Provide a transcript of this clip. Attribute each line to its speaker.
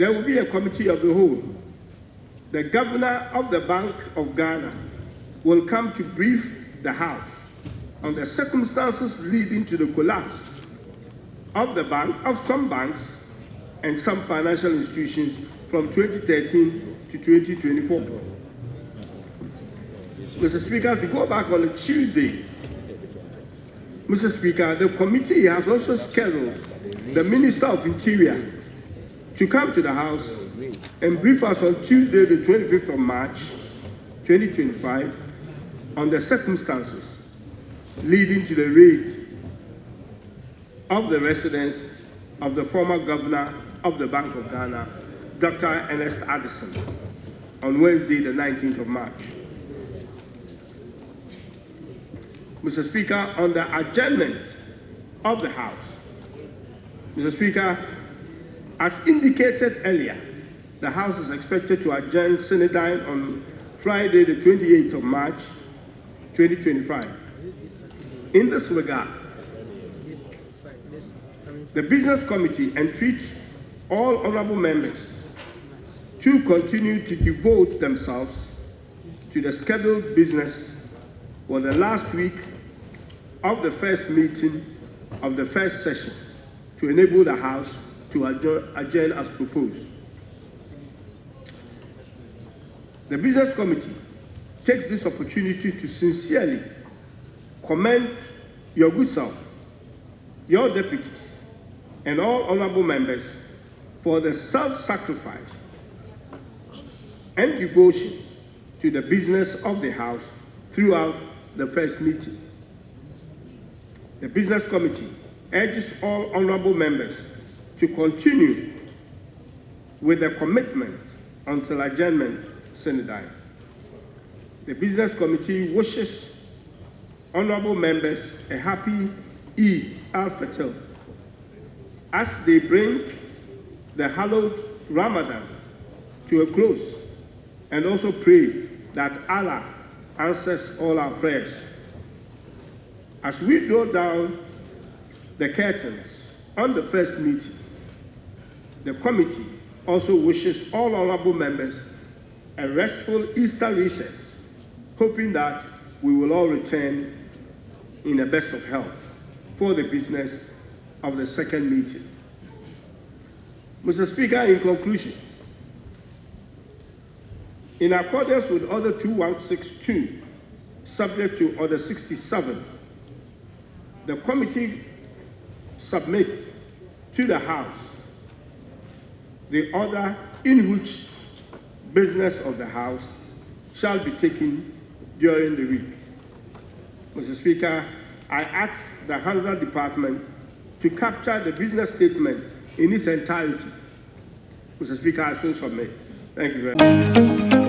Speaker 1: there will be a committee of the whole. The governor of the Bank of Ghana will come to brief the House on the circumstances leading to the collapse of some banks and some financial institutions from 2013 to 2024. Mr. Speaker, to go back on a Tuesday, Mr. Speaker, the committee has also scheduled the Minister of Interior to come to the House and brief us on Tuesday, the 25th of March, 2025, on the circumstances leading to the raid of the residence of the former governor of the Bank of Ghana, Dr. Ernest Addison, on Wednesday, the 19th of March. Mr. Speaker, on the adjournment of the House, Mr. Speaker, as indicated earlier, the House is expected to adjourn Senedine on Friday, the 28th of March, 2025. In this regard, the Business Committee entreats all honorable members to continue to devote themselves to the scheduled business for the last week of the first meeting of the first session to enable the House to adjourn as proposed. The Business Committee takes this opportunity to sincerely commend your good self, your deputies, and all honorable members for the self-sacrifice and devotion to the business of the House throughout the first meeting. The Business Committee urges all honorable members to continue with the commitment until adjournment Senedine. The Business Committee wishes honorable members a happy Eid al-Fitr as they bring the hallowed Ramadan to a close, and also pray that Allah answers all our prayers. As we draw down the curtains on the first meeting, the committee also wishes all honorable members a restful Easter recess, hoping that we will all return in the best of health for the business of the second meeting. Mr. Speaker, in conclusion, in accordance with Order 2162, subject to Order 67, the committee submits to the House the order in which business of the House shall be taken during the week. Mr. Speaker, I ask the Housing Department to capture the business statement in its entirety. Mr. Speaker, I so submit. Thank you very much.